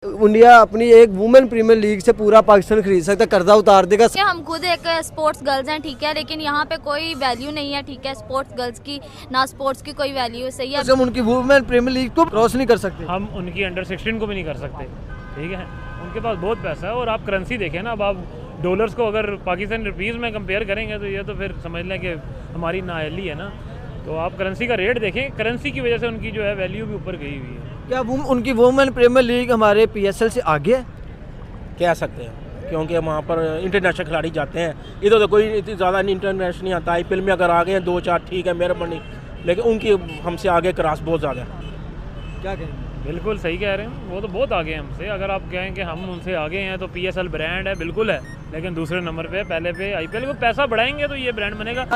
India अपनी एक women premiere league से पूरा पाकिस्तान खरीद सकता है, कर्जा उतार देगा। हम खुद एक स्पोर्ट्स गर्ल्स हैं, ठीक है, लेकिन यहाँ पे कोई वैल्यू नहीं है, ठीक है, स्पोर्ट्स गर्ल्स की ना स्पोर्ट्स की कोई वैल्यू सही है। हम उनकी वुमेन प्रीमियर लीग को क्रॉस नहीं कर सकते, हम उनकी अंडर 16 को भी नहीं कर सकते, ठीक है। उनके पास बहुत पैसा है और आप करेंसी देखें ना, अब आप डॉलर्स को अगर पाकिस्तानी रुपीज़ में कंपेयर करेंगे तो ये तो फिर समझ लें कि हमारी नाअहली है ना। तो आप करेंसी का रेट देखें, करेंसी की वजह से उनकी जो है वैल्यू भी ऊपर गई हुई है। क्या उनकी वुमेन प्रीमियर लीग हमारे PSL से आगे है? कह सकते हैं, क्योंकि वहाँ पर इंटरनेशनल खिलाड़ी जाते हैं। इधर तो कोई इतनी ज़्यादा इंटरनेशनल नहीं आता। IPL में अगर आ गए हैं 2-4 ठीक है, मेहरबानी, लेकिन उनकी हमसे आगे क्रास बहुत ज़्यादा है। क्या कहें? बिल्कुल सही कह रहे हैं, वो तो बहुत आगे हैं हमसे। अगर आप कहें कि हम उनसे आगे हैं तो PSL ब्रांड है, बिल्कुल है, लेकिन दूसरे नंबर पे पहले पे IPL को पैसा बढ़ाएंगे तो ये ब्रांड बनेगा।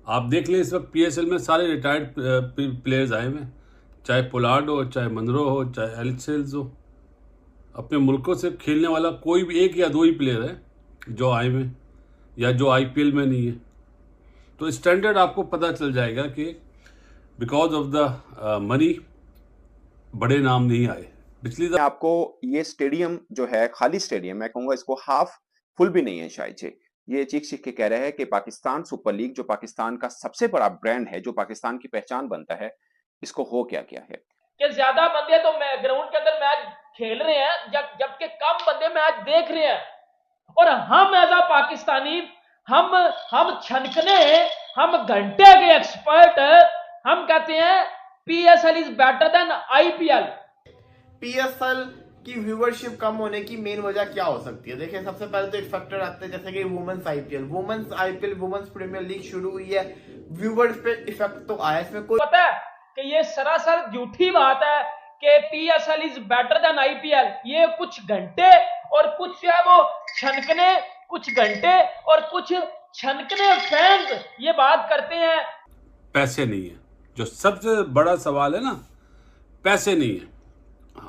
आप देख लें, इस वक्त PSL में सारे रिटायर्ड प्लेयर्स आए हुए हैं, चाहे पोलार्ड हो, चाहे मनरो हो, चाहे एलिसेल्स हो। अपने मुल्कों से खेलने वाला कोई भी एक या दो ही प्लेयर है जो आए हुए या जो IPL में नहीं है। तो स्टैंडर्ड आपको पता चल जाएगा कि बिकॉज ऑफ द मनी बड़े नाम नहीं आए। पिछली आपको ये स्टेडियम जो है खाली स्टेडियम, मैं कहूंगा इसको हाफ फुल भी नहीं है शायद से। ये चीख चीख के कह रहे हैं कि पाकिस्तान सुपर लीग जो पाकिस्तान का सबसे बड़ा ब्रांड है, जो पाकिस्तान की पहचान बनता है, इसको हो क्या क्या है कि ज्यादा बंदे तो ग्राउंड के अंदर मैच खेल रहे हैं, जबकि कम बंदे मैच देख रहे हैं। और हम एज अ पाकिस्तानी हम छनकने, हम घंटे के एक्सपर्ट, हम कहते हैं PSL is better than IPL। PSL की व्यूवरशिप कम होने की मेन वजह क्या हो सकती है? देखिए, सबसे पहले तो एक फैक्टर आता है जैसे कि women's IPL, women's premier league शुरू हुई है, व्यूवर्स पे इफेक्ट तो आया। इसमें कोई पता है कि ये सरासर झूठी बात है कि PSL is better than IPL। ये कुछ घंटे और कुछ जो है वो छनकने, कुछ घंटे और कुछ छनकने फैंस ये बात करते हैं। पैसे नहीं है, जो सबसे बड़ा सवाल है ना, पैसे नहीं है।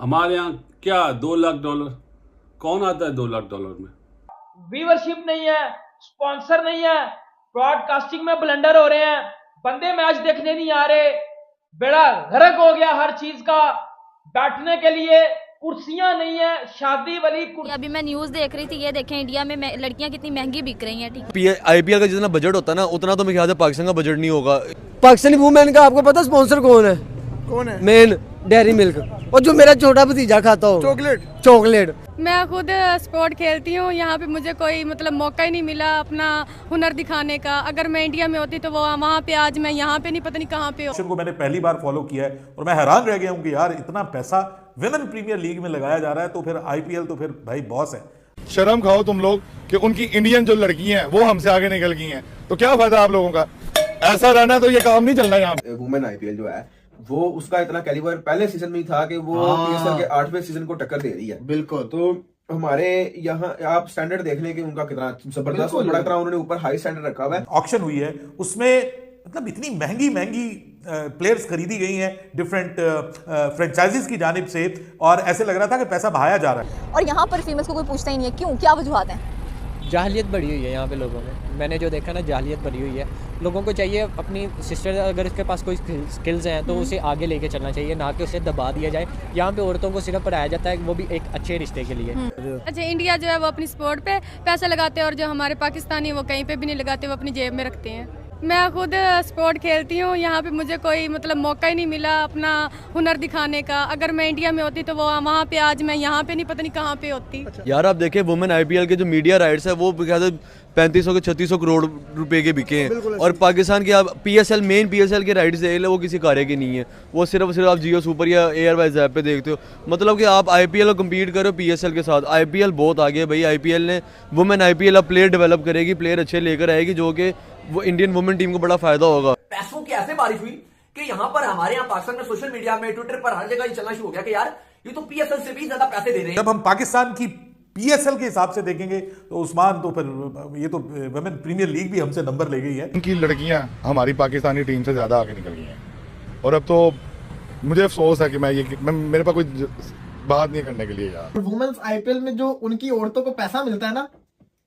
हमारे यहाँ क्या $2 लाख कौन आता है $2 लाख में? व्यूवरशिप नहीं है, स्पॉन्सर नहीं है, ब्रॉडकास्टिंग में ब्लंडर हो रहे हैं, बंदे मैच देखने नहीं आ रहे, बेड़ा गर्क हो गया हर चीज का। बैठने के लिए कुर्सियां नहीं है, शादी वाली अभी मैं न्यूज़ देख रही थी, ये देखें इंडिया में लड़कियां कितनी महंगी बिक रही हैं, ठीक है। IPL का जितना बजट होता है ना, उतना तो मेरे ख्याल से पाकिस्तान का बजट नहीं होगा। पाकिस्तानी वुमेन का आपको पता स्पॉन्सर कौन है? मेन डेयरी मिल्क, और जो मेरा छोटा भतीजा खाता हो चॉकलेट। मैं खुद स्पोर्ट खेलती हूँ, यहाँ पे मुझे कोई मतलब मौका ही नहीं मिला अपना हुनर दिखाने का। अगर मैं इंडिया में होती तो वो वहाँ पे, आज मैं यहाँ पे नहीं, पता नहीं कहाँ पे को मैंने पहली बार फॉलो किया है और मैं हैरान रह गया हूँ कि यार इतना पैसा विमेन प्रीमियर लीग में लगाया जा रहा है, तो फिर IPL तो फिर भाई बॉस है। शर्म खाओ तुम लोग कि उनकी इंडियन जो लड़की हैं वो हमसे आगे निकल गई हैं, तो क्या फायदा आप लोगों का? ऐसा रहना तो ये काम नहीं चलना यहाँ। वुमेन IPL जो है वो उसका इतना कैलिबर पहले सीजन में ही था कि वो PSL के 8वें सीजन को टक्कर दे रही है। बिल्कुल। तो हमारे यहाँ आप स्टैंडर्ड देख लें कि उनका कितना जबरदस्त बड़ा तरह उन्होंने ऊपर हाई स्टैंडर्ड रखा हुआ है। ऑक्शन हुई है, उसमें मतलब इतनी महंगी प्लेयर्स खरीदी गई हैं डिफरेंट फ्रेंचाइजीज की जानिब से, और ऐसे लग रहा था कि पैसा बहाया जा रहा है। और यहाँ पर फीमेल्स को कोई पूछता ही नहीं है, क्यों, क्या वजूहत हैं? जाहलियत बढ़ी हुई है यहाँ पे लोगों में। मैंने जो देखा ना, जाहलियत बढ़ी हुई है। लोगों को चाहिए अपनी सिस्टर, अगर उसके पास कोई स्किल्स हैं तो उसे आगे लेके चलना चाहिए, ना कि उसे दबा दिया जाए। यहाँ पे औरतों को सिर्फ पढ़ाया जाता है, वो भी एक अच्छे रिश्ते के लिए। अच्छा, इंडिया जो है वो अपनी स्पोर्ट पे पैसा लगाते हैं, और जो हमारे पाकिस्तानी वो कहीं पे भी नहीं लगाते, वो अपनी जेब में रखते हैं। मैं खुद स्पोर्ट खेलती हूँ, यहाँ पे मुझे कोई मतलब मौका ही नहीं मिला अपना हुनर दिखाने का। अगर मैं इंडिया में होती तो वो वहाँ पे, आज मैं यहाँ पे नहीं, पता नहीं कहाँ पे होती। यार आप देखें, वुमेन IPL के जो मीडिया राइट्स है वो 3500 के 3600 करोड़ रुपए के बिके हैं, और पाकिस्तान के आप मेन PSL के राइट्स देख ले, वो किसी कार्य के नहीं है। वो सिर्फ आप जियो सुपर या एयरवाइज ऐप पे देखते हो। मतलब कि आप IPL को कम्पीट करो PSL के साथ। IPL बहुत आगे है भाई। IPL ने वुमेन IPL अब प्लेयर डेवलप करेगी, प्लेयर अच्छे लेकर आएगी, जो कि वो इंडियन वुमेन टीम को बड़ा फायदा होगा। पैसों की ऐसे बारिश हुई कि यहाँ पर हमारे यहाँ पाकिस्तान में सोशल मीडिया में, ट्विटर पर, हर जगह ये चलना शुरू हो गया कि यार ये तो PSL से भी ज्यादा पैसे दे रहे हैं। जब हम पाकिस्तान की PSL के हिसाब से देखेंगे तो उस्मान, तो फिर ये तो वुमेन प्रीमियर लीग भी हमसे नंबर ले गई है। उनकी लड़कियां हमारी पाकिस्तानी टीम से ज्यादा आगे निकल गई हैं, और अब तो मुझे अफसोस है कि मेरे पास कोई बात नहीं करने के लिए यार। वुमेन्स IPL में जो उनकी औरतों को पैसा मिलता है ना,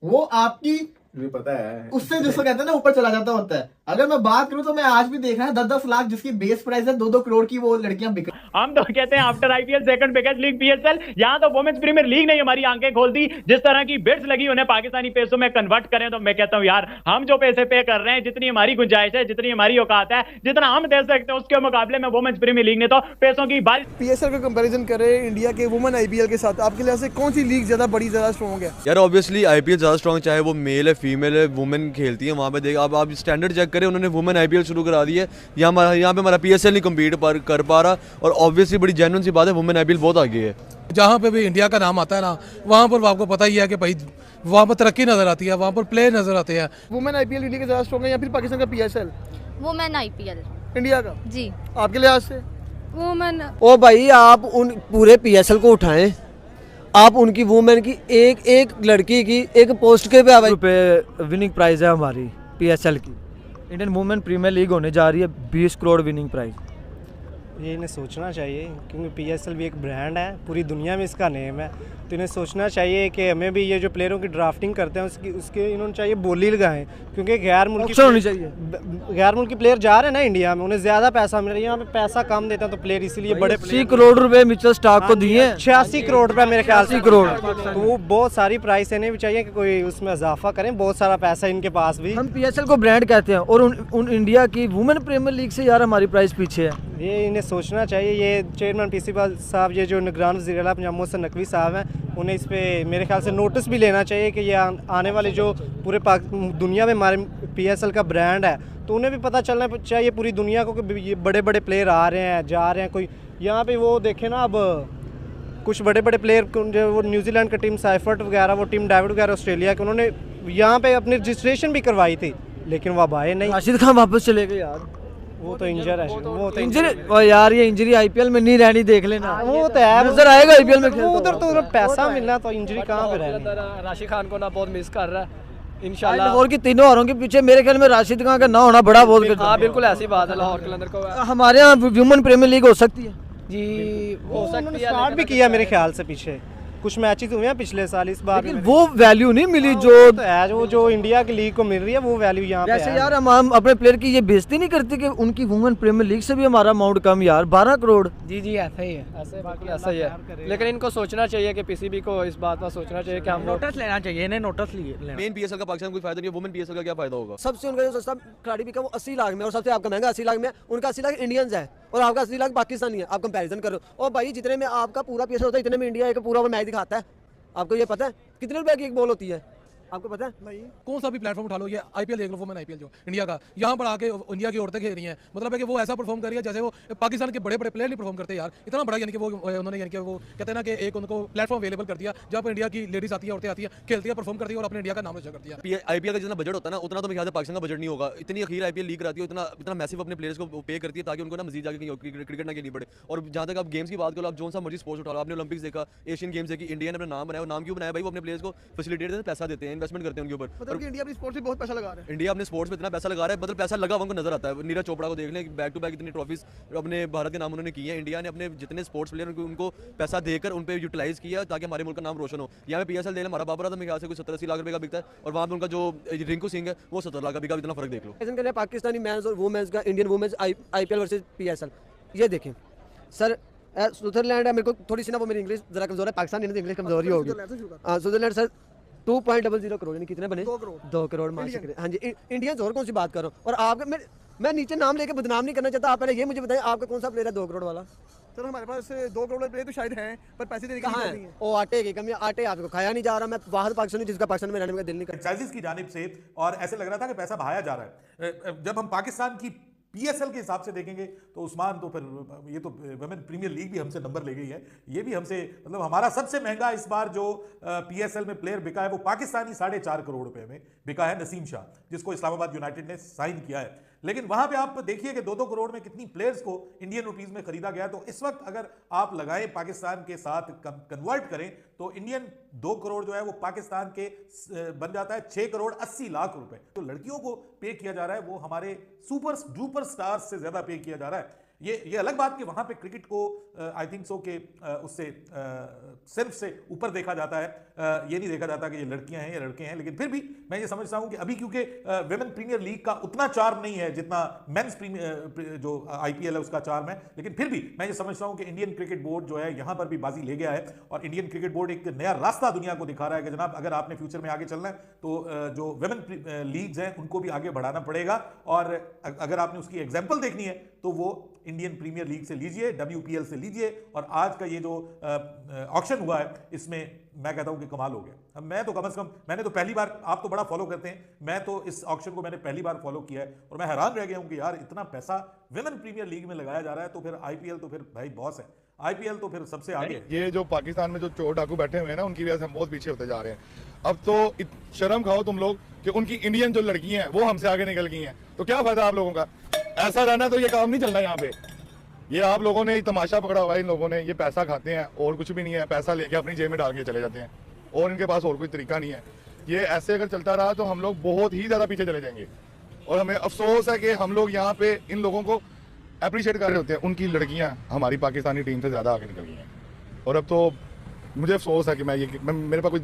वो आपकी मुझे पता है उससे जिसको कहते हैं ना ऊपर चला जाता होता है। अगर मैं बात करूं तो मैं आज भी देख रहा है 10-10 लाख जिसकी बेस प्राइस है 2-2 करोड़ की वो लड़कियां बिक रही। हम तो कहते हैं after IPL second biggest league PSL, यहाँ तो वुमेन्स प्रीमियर लीग ने हमारी आंखें खोल दी। जिस तरह की बिड्स लगी उन्हें पाकिस्तानी पैसों में कन्वर्ट करें तो मैं कहता हूँ यार हम जो पैसे पे कर रहे हैं, जितनी हमारी गुंजाइश है, जितनी हमारी औकात है, जितना हम दे सकते हैं उसके मुकाबले में वुमेन्स प्रीमियर लीग ने तो पैसों की बारिश। पीएसएल का कंपैरिजन करें इंडिया के वुमेन आईपीएल के साथ, आपके लिहाज से कौन सी लीग ज्यादा बड़ी, ज्यादा स्ट्रॉन्ग है? यार ऑब्वियसली आईपीएल ज़्यादा स्ट्रॉन्ग, चाहे वो मेल है फीमेल है, वुमेन खेलती है वहाँ पे। देख अब आप स्टैंडर्ड चेक करें, उन्होंने वुमेन आईपीएल शुरू करा दी है, यहाँ पे हमारा पीएसएल नहीं कम्पीट कर पा रहा। और ऑब्वियसली बड़ी जेन्युइन सी बात है, वुमेन आईपीएल बहुत आगे है। जहाँ पे भी इंडिया का नाम आता है ना, वहाँ पर आपको पता ही है कि भाई वहाँ पर तरक्की नजर आती है, वहाँ पर प्लेयर नजर आते हैं। वुमेन आईपीएल इंडिया के ज्यादा स्ट्रॉन्ग है या फिर पाकिस्तान का पीएसएल? वुमेन आईपीएल इंडिया का जी। आपके लिहाज से? वुमेन। ओ भाई आप उन पूरे पीएसएल को उठाएं, आप उनकी वुमेन की एक लड़की की एक पोस्ट के पे रुपये विनिंग प्राइस है हमारी पीएसएल की। इंडियन वुमेन प्रीमियर लीग होने जा रही है, 20 करोड़ विनिंग प्राइस। ये इन्हें सोचना चाहिए क्योंकि पीएसएल भी एक ब्रांड है, पूरी दुनिया में इसका नेम है, तो इन्हें सोचना चाहिए कि हमें भी ये जो प्लेयरों की ड्राफ्टिंग करते हैं उसके इन्होंने चाहिए बोली लगाएं, क्योंकि गैर मुल्की प्लेयर जा रहे हैं ना इंडिया में, उन्हें ज़्यादा पैसा मिल रहा है, यहाँ पे पैसा कम देते हैं तो प्लेयर इसीलिए बड़े 80 करोड़ रुपए मिचेल स्टार्क को दिए, 86 करोड़ रुपये मेरे ख्याल से 80 करोड़। तो वो बहुत सारी प्राइस इन्हें भी चाहिए कि कोई उसमें इजाफा करें, बहुत सारा पैसा इनके पास भी। हम पीएसएल को ब्रांड कहते हैं और उन इंडिया की वुमेन प्रीमियर लीग से यार हमारी प्राइस पीछे है। ये इन्हें सोचना चाहिए, ये चेयरमैन पीसी साहब, ये जो निगरान वज़ीर आला पंजाब मोहसिन नकवी साहब हैं, उन्हें इस पे मेरे ख्याल से नोटिस भी लेना चाहिए कि ये आने वाले जो पूरे दुनिया में हमारे पीएसएल का ब्रांड है, तो उन्हें भी पता चलना चाहिए पूरी दुनिया को कि ये बड़े बड़े प्लेयर आ रहे हैं, जा रहे हैं। कोई यहाँ पे वो देखे ना, अब कुछ बड़े बड़े प्लेयर जो वो न्यूजीलैंड की टीम साइफर्ट वगैरह, वो टीम डेविड वगैरह ऑस्ट्रेलिया के, उन्होंने यहाँ पे अपनी रजिस्ट्रेशन भी करवाई थी लेकिन वो अब आए नहीं। राशिद खान वापस चले गए यार, वो तो इंजर है, वो तो इंजरी यार, ये इंजरी आईपीएल में नहीं रहनी, देख लेना। वो तो है, नजर आएगा आईपीएल में, उधर तो पैसा मिलना, तो इंजरी कहाँ पे रहनी। राशिद खान को ना बहुत मिस कर रहा है इंशाल्लाह। लाहौर की तीनों हारों के पीछे मेरे ख्याल में राशिद खान का ना होना बड़ा बहुत। हाँ बिल्कुल ऐसी बात है, लाहौर के अंदर को हमारे यहाँ वुमेन प्रीमियर लीग हो सकती है जी, हो सकती है। स्टार्ट भी किया मेरे ख्याल से, पीछे कुछ मैचेस हुए हैं पिछले साल, इस बार लेकिन वो वैल्यू नहीं मिली जो इंडिया की लीग को मिल रही है, वो वैल्यू यहाँ पे वैसे यार हम अपने प्लेयर की ये बेइज्जती नहीं करते कि उनकी वुमेन प्रीमियर लीग से भी हमारा अमाउंट कम यार, 12 करोड़। जी ऐसा ही है, ऐसा ही है, लेकिन इनको सोचना चाहिए कि पीसीबी को इस बात का सोचना चाहिए कि हम नोटिस लेना चाहिए, इन्हें नोटिस लिए। मेन पीएसएल का पाकिस्तान कोई फायदा नहीं है, वुमेन पीएसएल का क्या फायदा होगा? सबसे उनका जो सस्ता खिलाड़ी बिका वो 80 लाख में, और सबसे आपका महंगा 80 लाख में, उनका 80 लाख इंडियंस है और आपका 80 लाख पाकिस्तानी है। आप कंपैरिजन करो, और भाई जितने में आपका पूरा पीएसएल होता है इतने में इंडिया एक पूरा मैच दिखाता है। आपको ये पता है कितने रुपए की एक बॉल होती है? आपको पता है भाई? कौन सा भी प्लेटफॉर्म उठा लो, ये आईपीएल देख लो, वुमेन आईपीएल जो इंडिया का, यहाँ पर आके इंडिया की औरतें खेल रही हैं, मतलब है कि वो ऐसा परफॉर्म कर रही है जैसे वो पाकिस्तान के बड़े बड़े प्लेयर नहीं परफॉर्म करते यार, इतना बड़ा, यानी कि वो उन्होंने, यानी कि वो कहते हैं ना कि एक उनको प्लेटफॉर्म अवेलेबल कर दिया जहाँ पर इंडिया की लेडीज आती है, औरतें आती है, खेलती है, परफॉर्म करती है और अपने इंडिया का नाम रोशन करती है। आईपीएल का जितना बजट होता है ना, उतना तो मेरे ख्याल से पाकिस्तान का बजट नहीं होगा। इतनी अखीर आईपीएल लीग कराती है, इतना मैसिव अपने प्लेयर्स को पे करती है ताकि उनको ना मजीद जाके कहीं क्रिकेट ना खेलनी पड़े। और जहाँ तक आप गेम्स की बात करो, आप जो सा मर्जी स्पोर्ट्स उठा लो, आपने ओलंपिक्स देखा, एशियन गेम्स देखी, इंडिया ने अपना नाम बनाया। नाम क्यों बनाया भाई? वो अपने प्लेयर्स को फैसिलिटेट देते हैं, पैसा देते हैं, इन्वेस्टमेंट करते हैं उनके ऊपर। मतलब कि इंडिया अपनी स्पोर्ट्स में बहुत पैसा लगा रहा है। इंडिया अपने स्पोर्ट्स में इतना पैसा लगा रहा है, मतलब पैसा लगा उनको नजर आता है। नीरज चोपड़ा को देख लें, बैक टू बैक इतनी ट्रॉफीज अपने भारत के नाम उन्होंने की है। इंडिया ने अपने जितने स्पोर्ट्स प्लेयर उनको पैसा देकर उन पर यूटिलाइज किया ताकि हमारे मुल्क का नाम रोशन हो। यहाँ पे पीएसएल देने हमारा बाबर था, मेरे ख्याल से कोई 70-80 लाख रुपए का बिकता है, और वहाँ पे उनका जो रिंकू सिंह है वो 70 लाख का बिका। इतना फर्क देख लो पाकिस्तानी मेंस और वुमेन्स का, Indian women's IPL versus PSL. ये देखें सर, स्विट्जरलैंड है, मेरे को थोड़ी सी ना वो मेरी इंग्लिश जरा कमजोर है, पाकिस्तान इंग्लिश कमजोरी होगी। स्विट्जरलैंड सर 2.00 करोड़, यानी कितने बने? 2 करोड़ मार्केट। हाँ जी, इंडियंस और कौन सी बात करो। और आपके मैं नीचे नाम लेके बदनाम नहीं करना चाहता, आप पहले ये मुझे बताएं आपका कौन सा प्लेयर है 2 करोड़ वाला? सर हमारे पास 2 करोड़ प्लेयर तो शायद हैं, पर पैसे देने की कहाँ है? वो आटे की कमी, आटे आपको खाया नहीं जा रहा। मैं बाहर पाकिस्तानी जिसका पाकिस्तान में रहने का दिल नहीं करता। फ्रेंचाइजीज की जानिब से, और ऐसे लग रहा था कि पैसा बहाया जा रहा है। जब हम पाकिस्तान की पीएसएल के हिसाब से देखेंगे तो उस्मान, तो फिर ये तो वुमेन प्रीमियर लीग भी हमसे नंबर ले गई है, ये भी हमसे, मतलब हमारा सबसे महंगा इस बार जो पीएसएल में प्लेयर बिका है वो पाकिस्तानी 4.5 करोड़ रुपए में बिका है, नसीम शाह, जिसको इस्लामाबाद यूनाइटेड ने साइन किया है। लेकिन वहां पे आप देखिए कि 2-2 करोड़ में कितनी प्लेयर्स को इंडियन रुपीस में खरीदा गया। तो इस वक्त अगर आप लगाएं पाकिस्तान के साथ कन्वर्ट करें तो इंडियन 2 करोड़ जो है वो पाकिस्तान के बन जाता है 6 करोड़ 80 लाख रुपए। तो लड़कियों को पे किया जा रहा है वो हमारे सुपर डुपर स्टार्स से ज्यादा पे किया जा रहा है। ये अलग बात कि वहां पे क्रिकेट को आई थिंक सो कि उससे सिर्फ से ऊपर देखा जाता है, ये नहीं देखा जाता कि ये लड़कियां हैं या लड़के हैं। लेकिन फिर भी मैं ये समझता हूं कि अभी क्योंकि विमेन प्रीमियर लीग का उतना चार्म नहीं है जितना मेंस प्रीमियर जो आईपीएल है उसका चार्म है, लेकिन फिर भी मैं ये समझता हूं कि इंडियन क्रिकेट बोर्ड जो है यहां पर भी बाजी ले गया है और इंडियन क्रिकेट बोर्ड एक नया रास्ता दुनिया को दिखा रहा है कि जनाब अगर आपने फ्यूचर में आगे चलना है तो जो विमेन लीग्स हैं उनको भी आगे बढ़ाना पड़ेगा। और अगर आपने उसकी एग्जाम्पल देखनी है तो वो इंडियन प्रीमियर लीग से लीजिए, WPL से लीजिए। और आज का ये जो ऑक्शन हुआ है इसमें मैं कहता हूं कि कमाल हो गया। मैं तो कम से कम मैंने तो पहली बार, आप तो बड़ा फॉलो करते हैं, मैं तो इस ऑक्शन को मैंने पहली बार फॉलो किया है और मैं हैरान रह गया हूं कि यार इतना पैसा विमेन प्रीमियर लीग में लगाया जा रहा है तो फिर IPL तो फिर भाई बॉस है, IPL तो फिर सबसे आगे है। ये जो पाकिस्तान में जो चोर डाकू बैठे हुए हैं ना उनकी वजह से हम बहुत पीछे होते जा रहे हैं। अब तो शर्म खाओ तुम लोग कि उनकी इंडियन जो लड़कियां हैं वो हमसे आगे निकल गई हैं, तो क्या फायदा आप लोगों का? ऐसा रहना तो ये काम नहीं चलना यहाँ पे। ये आप लोगों ने तमाशा पकड़ा हुआ है, इन लोगों ने, ये पैसा खाते हैं और कुछ भी नहीं है, पैसा लेके अपनी जेब में डाल के चले जाते हैं और इनके पास और कोई तरीका नहीं है। ये ऐसे अगर चलता रहा तो हम लोग बहुत ही ज्यादा पीछे चले जाएंगे और हमें अफसोस है कि हम लोग यहाँ पे इन लोगों को अप्रिशिएट कर रहे होते हैं। उनकी लड़कियां हमारी पाकिस्तानी टीम से ज्यादा आगे निकल गई हैं और अब तो मुझे अफसोस है कि मेरे पास कोई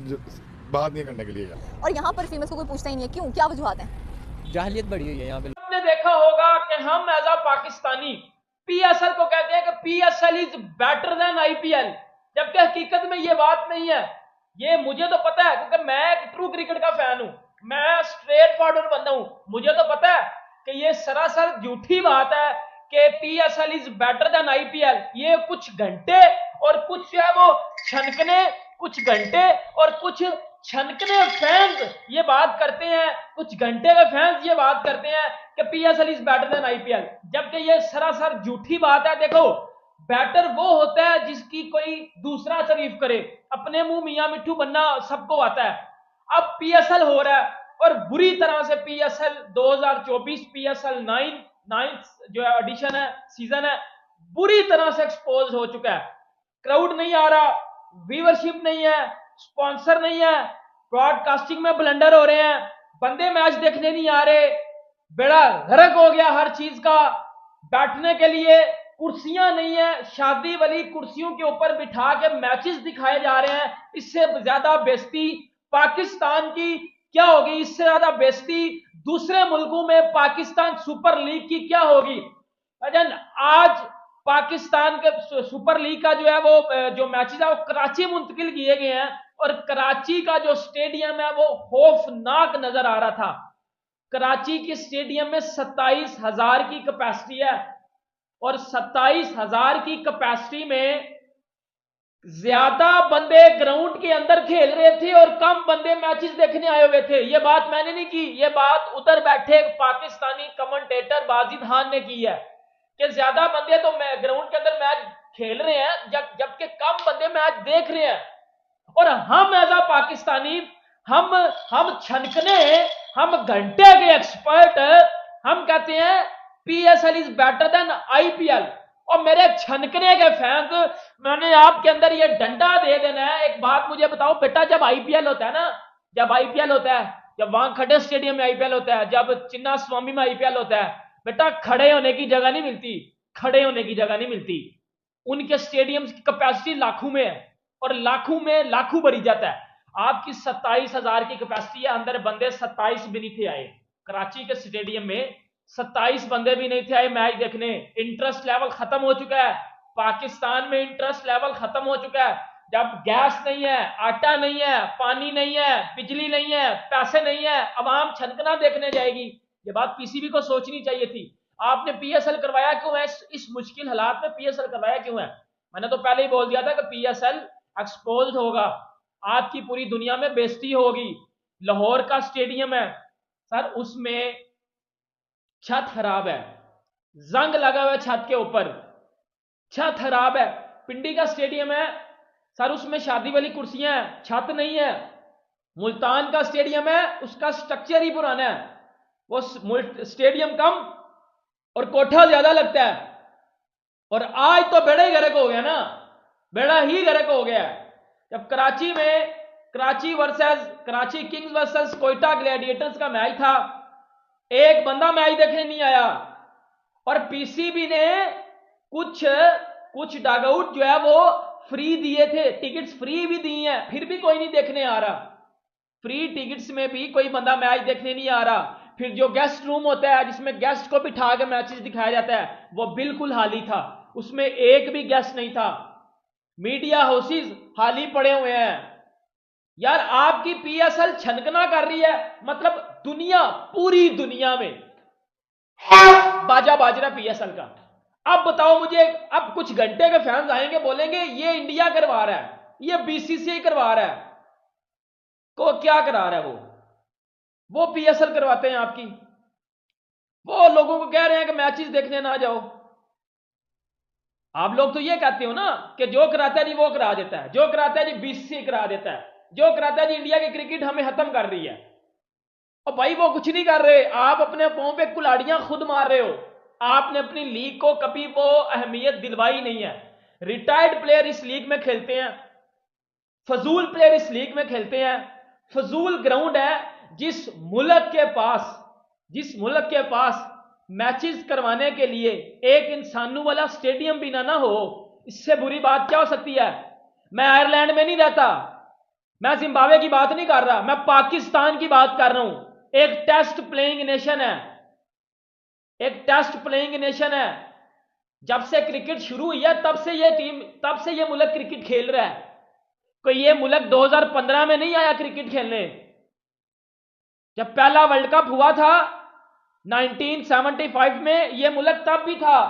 बात नहीं करने के लिए है। और यहाँ पर फीमेल्स को कोई पूछता ही नहीं है, क्यों, क्या वजूहत है? जाहिलियत बढ़ी हुई है यहाँ पे। आपने देखा होगा कि हम एज अ पाकिस्तानी PSL को कहते हैं कि PSL is better than IPL, जबकि हकीकत में ये बात नहीं है। ये मुझे तो पता है क्योंकि मैं एक ट्रू क्रिकेट का फैन हूं, मैं स्ट्रेट फॉरवर्ड बंदा हूं। मुझे तो पता है कि ये सरासर झूठी बात है कि PSL is better than IPL। ये कुछ घंटे और कुछ जो है वो छनकने, कुछ घंटे और कुछ छनकने फैंस ये बात करते हैं, कुछ घंटे के फैंस ये बात करते हैं कि PSL is better than IPL, जबकि ये सरासर झूठी बात है। देखो, बैटर वो होता है जिसकी कोई दूसरा तारीफ करे, अपने मुंह मियां मिट्ठू बनना सबको आता है। अब PSL हो रहा है और बुरी तरह से PSL 2024 PSL 9 जो है एडिशन है, सीजन है, बुरी तरह से एक्सपोज हो चुका है। क्राउड नहीं आ रहा, व्यूअरशिप नहीं है, स्पॉन्सर नहीं है, ब्रॉडकास्टिंग में ब्लंडर हो रहे हैं, बंदे मैच देखने नहीं आ रहे, बेड़ा गर्क हो गया हर चीज का। बैठने के लिए कुर्सियां नहीं है, शादी वाली कुर्सियों के ऊपर बिठा के मैचेस दिखाए जा रहे हैं। इससे ज्यादा बेइज्जती पाकिस्तान की क्या होगी? इससे ज्यादा बेइज्जती दूसरे मुल्कों में पाकिस्तान सुपर लीग की क्या होगी? अजन आज पाकिस्तान के सुपर लीग का जो है वो जो मैचेस है वो कराची मुंतकिल किए गए हैं और कराची का जो स्टेडियम है वो खौफनाक नजर आ रहा था। कराची के स्टेडियम में 27,000 की कैपेसिटी है और 27,000 की कैपेसिटी में ज्यादा बंदे ग्राउंड के अंदर खेल रहे थे और कम बंदे मैचेस देखने आए हुए थे। ये बात मैंने नहीं की, ये बात उधर बैठे पाकिस्तानी कमेंटेटर बाजिद खान ने की है कि ज्यादा बंदे तो ग्राउंड के अंदर मैच खेल रहे हैं जबकि कम बंदे मैच देख रहे हैं। और हम एज अ पाकिस्तानी हम छनकने, हम घंटे के एक्सपर्ट, हम कहते हैं PSL is better than IPL। और मेरे छनकने के फैंस, मैंने आपके अंदर ये डंडा दे देना है। एक बात मुझे बताओ बेटा, जब IPL होता है ना, जब IPL होता है, जब वानखेड़े स्टेडियम में IPL होता है, जब चिन्ना स्वामी में IPL होता है, बेटा खड़े होने की जगह नहीं मिलती, खड़े होने की जगह नहीं मिलती। उनके स्टेडियम की कैपेसिटी लाखों में है और लाखों में लाखों भरी जाता है। आपकी 27,000 की कैपेसिटी है, अंदर बंदे 27 भी नहीं थे आए। कराची के स्टेडियम में 27 बंदे भी नहीं थे आए मैच देखने। इंटरेस्ट लेवल खत्म हो चुका है पाकिस्तान में, इंटरेस्ट लेवल खत्म हो चुका है। जब गैस नहीं है, आटा नहीं है, पानी नहीं है, बिजली नहीं है, पैसे नहीं है, अवाम छनकना देखने जाएगी। ये बात PCB को सोचनी चाहिए थी। आपने PSL करवाया क्यों है? इस मुश्किल हालात में PSL करवाया क्यों है? मैंने तो पहले ही बोल दिया था कि PSL एक्सपोज होगा, आपकी पूरी दुनिया में बेइज्जती होगी। लाहौर का स्टेडियम है सर, उसमें छत खराब है, जंग लगा हुआ है छत के ऊपर, छत खराब है। पिंडी का स्टेडियम है सर, उसमें शादी वाली कुर्सियां हैं, छत नहीं है। मुल्तान का स्टेडियम है, उसका स्ट्रक्चर ही पुराना है, वो स्टेडियम कम और कोठा ज्यादा लगता है। और आज तो बेड़ा ही गर्क हो गया ना, बेड़ा ही गर्क हो गया। जब कराची में Karachi Kings versus Quetta Gladiators का मैच था, एक बंदा मैच देखने नहीं आया और PCB ने कुछ डगआउट जो है वो फ्री दिए थे, टिकट्स फ्री भी दिए हैं, फिर भी कोई नहीं देखने आ रहा। फ्री टिकट्स में भी कोई बंदा मैच देखने नहीं आ रहा। फिर जो गेस्ट रूम होता है जिसमें गेस्ट को बिठा के मैचेस दिखाया जाता है वो बिल्कुल खाली था, उसमें एक भी गेस्ट नहीं था। मीडिया हाउसेस खाली पड़े हुए हैं। यार आपकी पीएसएल छनकना कर रही है, मतलब दुनिया, पूरी दुनिया में बाजा बाज रहा पीएसएल का। अब बताओ मुझे, अब कुछ घंटे के फैंस आएंगे बोलेंगे ये इंडिया करवा रहा है, ये बीसीसीआई करवा रहा है, को क्या करा रहा है वो पीएसएल करवाते हैं आपकी। वो लोगों को कह रहे हैं कि मैचेस देखने ना जाओ। आप लोग तो ये कहते हो ना कि जो कराता है जी वो करा देता है, जो कराता है जी बीसीसीआई करा देता है, जो कराता है जी इंडिया की क्रिकेट हमें खत्म कर रही है। और भाई वो कुछ नहीं कर रहे, आप अपने पांव पे कुल्हाड़ियां खुद मार रहे हो। आपने अपनी लीग को कभी वो अहमियत दिलवाई नहीं है। रिटायर्ड प्लेयर इस लीग में खेलते हैं, फजूल प्लेयर इस लीग में खेलते हैं। फजूल ग्राउंड है। जिस मुल्क के पास मैचेस करवाने के लिए एक इंसानों वाला स्टेडियम भी ना हो, इससे बुरी बात क्या हो सकती है। मैं आयरलैंड में नहीं रहता, मैं जिम्बाब्वे की बात नहीं कर रहा, मैं पाकिस्तान की बात कर रहा हूं। एक टेस्ट प्लेइंग नेशन है, एक टेस्ट प्लेइंग नेशन है। जब से क्रिकेट शुरू हुई है तब से ये मुल्क क्रिकेट खेल रहा है। कोई ये मुल्क 2015 में नहीं आया क्रिकेट खेलने। जब पहला वर्ल्ड कप हुआ था 1975 में, ये मुल्क तब भी था।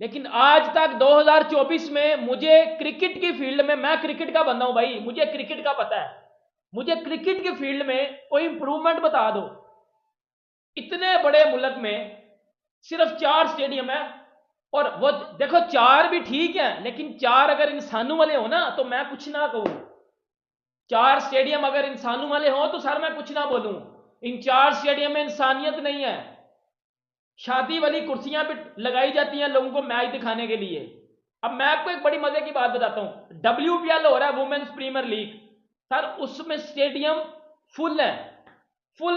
लेकिन आज तक 2024 में मुझे क्रिकेट की फील्ड में, मैं क्रिकेट का बंदा हूं भाई, मुझे क्रिकेट का पता है, मुझे क्रिकेट की फील्ड में कोई इंप्रूवमेंट बता दो। इतने बड़े मुल्क में सिर्फ 4 स्टेडियम है। और वो देखो 4 भी ठीक है, लेकिन 4 अगर इंसानों वाले हो ना तो मैं कुछ ना कहूं। 4 स्टेडियम अगर इंसानों वाले हो तो सर मैं कुछ ना बोलूं। इन 4 स्टेडियम में इंसानियत नहीं है। शादी वाली कुर्सियां भी लगाई जाती हैं लोगों को मैच दिखाने के लिए। अब मैं आपको एक बड़ी मजे की बात बताता हूं। WPL हो रहा है, वुमेन्स प्रीमियर लीग, सर उसमें स्टेडियम फुल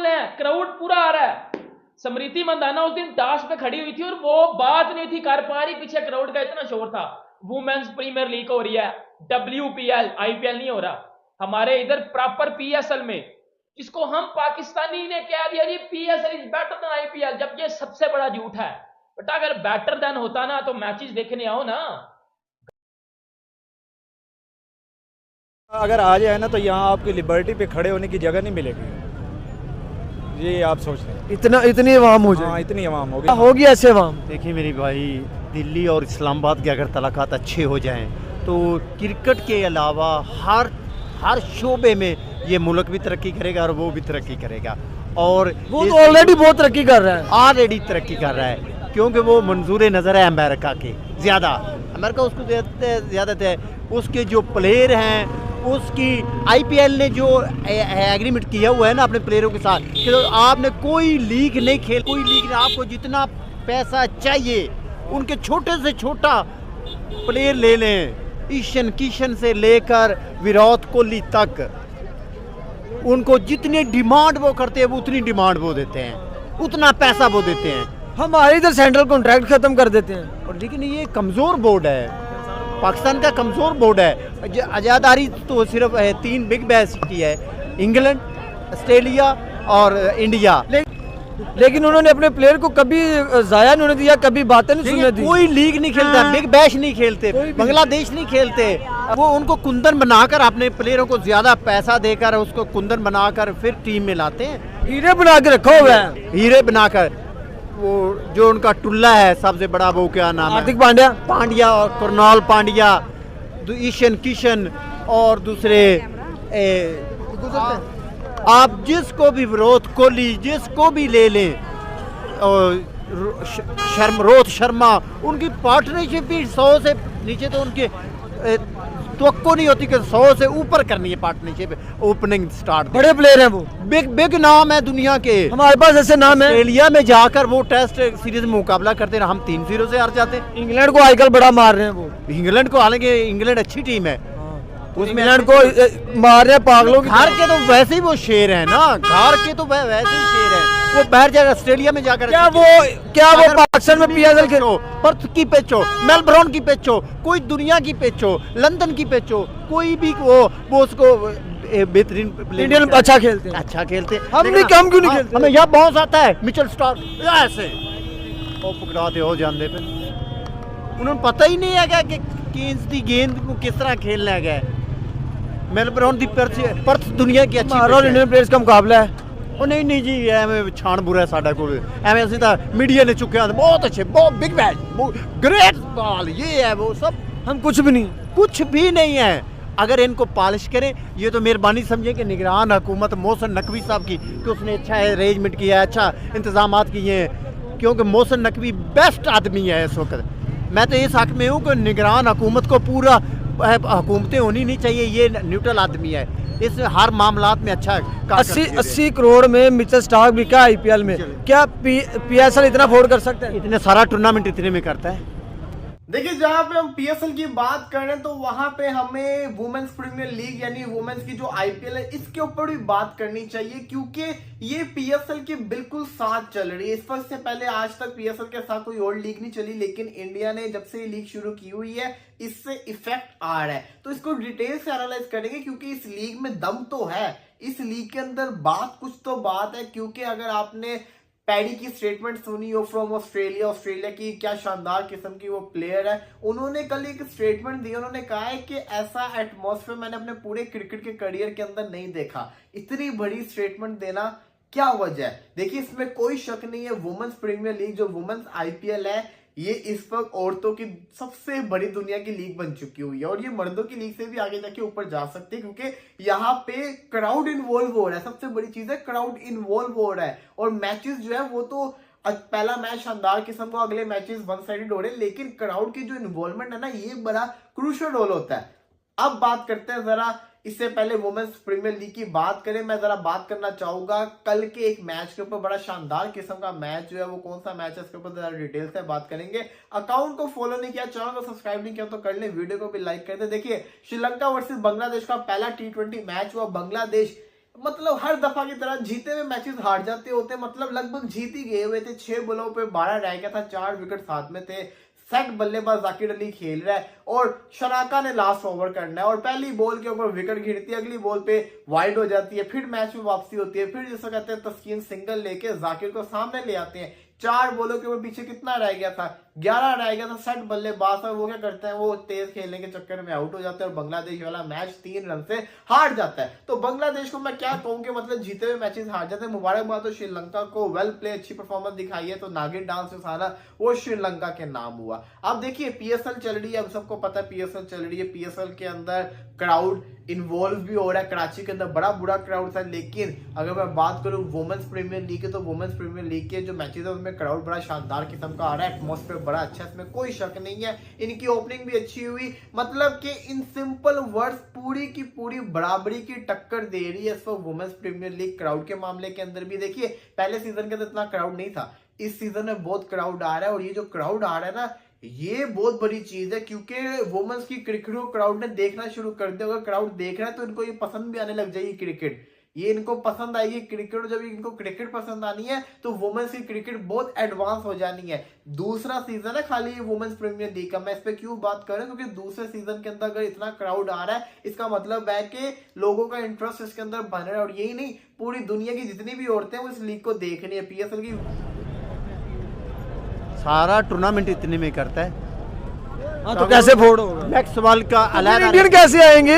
है, क्राउड पूरा आ रहा है। स्मृति मंदाना उस दिन टास पे खड़ी हुई थी और वो बात नहीं थी कर पा रही, पीछे क्राउड का इतना शोर था। वुमेन्स प्रीमियर लीग हो रही है, WPL, IPL नहीं हो रहा। हमारे इधर प्रॉपर PSL में, इसको हम पाकिस्तानी ने कह दिया जी PSL is better than IPL, जब ये सबसे बड़ा झूठ है। बेटा अगर बेटर देन होता ना तो मैचेस देखने आओ ना। अगर आ जाए ना तो यहाँ आपकी लिबर्टी पे खड़े होने की जगह नहीं मिलेगी। ये आप सोच रहे हैं इतनी आवाम हो जाए। हाँ, इतनी आवाम होगी ऐसे आवाम। देखिए मेरी भाई, दिल्ली और इस्लामाबाद के अगर तलाक़ात अच्छे हो जाएं तो क्रिकेट के अलावा हर शोबे में ये मुल्क भी तरक्की करेगा और वो भी तरक्की करेगा। और वो तो ऑलरेडी बहुत तरक्की कर रहा है, ऑलरेडी तरक्की कर रहा है, क्योंकि वो मंजूर नज़र है अमेरिका के ज़्यादा। अमेरिका उसको ज़्यादा है, उसके जो प्लेयर हैं, उसकी IPL ने जो एग्रीमेंट किया हुआ है ना अपने प्लेयरों के साथ कि तो आपने कोई लीग नहीं, आपको जितना पैसा चाहिए उनके छोटे से छोटा प्लेयर ले लें, ईशान किशन से लेकर विराट कोहली तक, उनको जितनी डिमांड वो करते हैं वो उतनी डिमांड वो देते हैं, उतना पैसा वो देते हैं। हमारे इधर सेंट्रल कॉन्ट्रैक्ट खत्म कर देते हैं। और लेकिन ये कमज़ोर बोर्ड है, पाकिस्तान का कमज़ोर बोर्ड है। आज़ादारी तो सिर्फ 3 बिग बैश की है, इंग्लैंड, ऑस्ट्रेलिया और इंडिया। लेकिन उन्होंने अपने प्लेयर को कभी जाया नहीं दिया, कभी बातें नहीं सुनने दी। कोई लीग नहीं खेलता, बिग बैश नहीं खेलते, बांग्लादेश नहीं खेलते। वो उनको कुंदन बनाकर अपने प्लेयरों को ज्यादा पैसा देकर उसको कुंदन बनाकर फिर टीम में लाते हैं। हीरे बना के रखा हुआ है, हीरे बनाकर। वो जो उनका टुल्ला है सबसे बड़ा, वो क्या नाम है, हार्दिक पांड्या और कुरनाल पांड्या, ईशान किशन और दूसरे आप जिसको भी विराट कोहली जिसको भी ले लें, रोहित शर्मा, उनकी पार्टनरशिप भी 100 से नीचे तो उनके तो नहीं होती कि 100 से ऊपर करनी है पार्टनरशिप, ओपनिंग स्टार्ट। बड़े प्लेयर हैं वो, बिग नाम है दुनिया के। हमारे पास ऐसे नाम है। ऑस्ट्रेलिया में जाकर वो टेस्ट सीरीज में मुकाबला करते हैं, हम 3-0 से हार जाते हैं। इंग्लैंड को आजकल बड़ा मार रहे हैं वो, इंग्लैंड को, हालांकि इंग्लैंड अच्छी टीम है, उसमें इंग्लैंड को मार रहे हैं पागलों की। घर के तो वैसे ही वो शेर है ना, घर के तो वैसे ही शेर है। वो बाहर जाकर ऑस्ट्रेलिया में जाकर क्या वो पाकिस्तान में पीएसएल खेलो, पर्थ की पिच हो, मेलबर्न की पिच हो, कोई दुनिया की पिच हो, लंदन की पिच हो, कोई भी वो उसको बेहतरीन इंडियन अच्छा खेलते हैं, अच्छा खेलते हैं। हम नहीं, कम क्यों नहीं खेलते? हमें यहाँ बाउंस आता है, मिचेल स्टार्क ऐसे वो पकड़ाते हो जाने पे, उन्होंने पता ही नहीं है कि केन्स दी गेंद को किस तरह खेलना है। मेलबर्न दी पर्थ दुनिया की अच्छी और इंडियन प्लेयर्स का मुकाबला है। ਉਹ ਨਹੀਂ ਜੀ ਐਵੇਂ ਛਾਣ ਬੁਰਾ ਸਾਡਾ ਕੋਲ ਐਵੇਂ ਅਸੀਂ ਤਾਂ मीडिया ने चुके हैं बहुत अच्छे बहुत बिग मैच ग्रेट बॉल ये है वो सब हम कुछ भी नहीं है। अगर इनको पॉलिश करें ये तो मेहरबानी समझे कि निगरान हुकूमत मोहसिन नकवी साहब की कि उसने अच्छा अरेंजमेंट किया है, अच्छा इंतजाम किए हैं, क्योंकि मोहसिन नकवी बेस्ट आदमी है इस वक्त। मैं तो इस हक में हूँ कि निगरान हुकूमत को पूरा हुकूमतें होनी नहीं चाहिए, ये न्यूट्रल आदमी है, इस हर मामलात में अच्छा 80 करोड़ में मिचेल स्टार्क बिका आईपीएल में। क्या पीएसएल इतना अफोर्ड कर सकता है? इतने सारा टूर्नामेंट इतने में करता है। देखिए जहां पे हम पीएसएल की बात कर रहे हैं तो वहां पे हमें वुमेन्स प्रीमियर लीग यानी वुमेन्स की जो आईपीएल है इसके ऊपर भी बात करनी चाहिए, क्योंकि ये पीएसएल के बिल्कुल साथ चल रही है। इस वक्त से पहले आज तक पीएसएल के साथ कोई और लीग नहीं चली, लेकिन इंडिया ने जब से ये लीग शुरू की हुई है इससे इफेक्ट आ रहा है। तो इसको डिटेल से एनालाइज करेंगे, क्योंकि इस लीग में दम तो है, इस लीग के अंदर कुछ तो बात है। क्योंकि अगर आपने पैडी की स्टेटमेंट सुनी हो फ्रॉम ऑस्ट्रेलिया की क्या शानदार किस्म की वो प्लेयर है, उन्होंने कल एक स्टेटमेंट दी। उन्होंने कहा है कि ऐसा एटमॉस्फेयर मैंने अपने पूरे क्रिकेट के करियर के अंदर नहीं देखा। इतनी बड़ी स्टेटमेंट देना क्या वजह है? देखिए इसमें कोई शक नहीं है, वुमेन्स प्रीमियर लीग जो वुमेन्स आईपीएल है ये इस वक्त औरतों की सबसे बड़ी दुनिया की लीग बन चुकी हुई है, और ये मर्दों की लीग से भी आगे जाके ऊपर जा सकते हैं, क्योंकि यहाँ पे क्राउड इन्वॉल्व हो रहा है। सबसे बड़ी चीज है क्राउड इन्वॉल्व हो रहा है, और मैचेस जो है वो तो पहला मैच शानदार किस्म को, अगले मैचेस वन साइडेड हो रहे हैं, लेकिन क्राउड की जो इन्वॉल्वमेंट है ना ये बड़ा क्रूशियल रोल होता है। अब बात करते हैं जरा, इससे पहले वुमेन्स प्रीमियर लीग की बात करें, मैं जरा बात करना चाहूंगा कल के एक मैच के ऊपर, बड़ा शानदार किस्म का मैच जो है वो कौन सा मैच है इसके ऊपर जरा डिटेल से बात करेंगे। अकाउंट को फॉलो नहीं किया, चैनल को सब्सक्राइब नहीं किया तो कर ले, वीडियो को भी लाइक कर दे। देखिए श्रीलंका वर्सेस बांग्लादेश का पहला T20 मैच हुआ। बांग्लादेश मतलब हर दफा की तरह जीते हुए मैचेस हार जाते होते, मतलब लगभग जीत ही गए हुए थे। 6 बॉलों पे 12 रह गया था, 4 विकेट साथ में थे। सेट बल्लेबाज जाकिर अली खेल रहा है और शराका ने लास्ट ओवर करना है, और पहली बॉल के ऊपर विकेट गिरती है, अगली बॉल पे वाइड हो जाती है, फिर मैच में वापसी होती है, फिर जिसको कहते हैं तस्कीन सिंगल लेके जाकिर को सामने ले आते हैं। 4 बॉलों के ऊपर पीछे कितना रह गया था? 11 रह गया था। सेट बल्लेबाज है वो क्या करते हैं, वो तेज खेलने के चक्कर में आउट हो जाते हैं और बांग्लादेश वाला मैच 3 रन से हार जाता है। तो बांग्लादेश को मैं क्या कहूँ कि मतलब जीते हुए मैचेस हार जाते हैं। मुबारकबाद तो श्रीलंका को, वेल प्ले, अच्छी परफॉर्मेंस दिखाई है, तो नागिन डांस जो सारा वो श्रीलंका के नाम हुआ। अब देखिए पीएसएल चल रही है, अब सबको पता है पीएसएल चल रही है, पीएसएल के अंदर क्राउड इन्वॉल्व भी हो रहा है। कराची के अंदर बड़ा बुरा क्राउड था, लेकिन अगर मैं बात करूं वुमेन्स प्रीमियर लीग के, तो वुमेन्स प्रीमियर लीग के जो मैचेस है उसमें क्राउड बड़ा शानदार किस्म का आ रहा है, एटमॉस्फेयर बड़ा अच्छा है, इसमें कोई शक नहीं है। इनकी ओपनिंग भी अच्छी हुई, मतलब कि इन सिंपल वर्ड्स पूरी की पूरी बराबरी की टक्कर दे रही है इस वक्त वुमेन्स प्रीमियर लीग क्राउड के मामले के अंदर भी। देखिए पहले सीजन के अंदर इतना क्राउड नहीं था, इस सीजन में बहुत क्राउड आ रहा है, और ये जो क्राउड आ रहा है ना ये बहुत बड़ी चीज है, क्योंकि वुमेन्स की क्रिकेट को क्राउड ने देखना शुरू कर दिया। अगर क्राउड देख रहा है तो इनको ये पसंद भी आने लग जाएगी क्रिकेट, ये इनको पसंद आएगी क्रिकेट, और जब इनको क्रिकेट पसंद आनी है तो वुमेन्स की क्रिकेट बहुत एडवांस हो जानी है। दूसरा सीजन है खाली ये वुमेन्स प्रीमियर लीग का, मैं इस पे क्यों बात कर रहा हूं, क्योंकि दूसरे सीजन के अंदर अगर इतना क्राउड आ रहा है इसका मतलब है कि लोगों का इंटरेस्ट इसके अंदर बन रहा है, और यही नहीं पूरी दुनिया की जितनी भी औरतें हैं वो इस लीग को देख रही है। पीएसएल की सारा टूर्नामेंट इतने में करता है, तो कैसे फोड़ होगा? नेक्स्ट सवाल का अलग इंडियन कैसे आएंगे?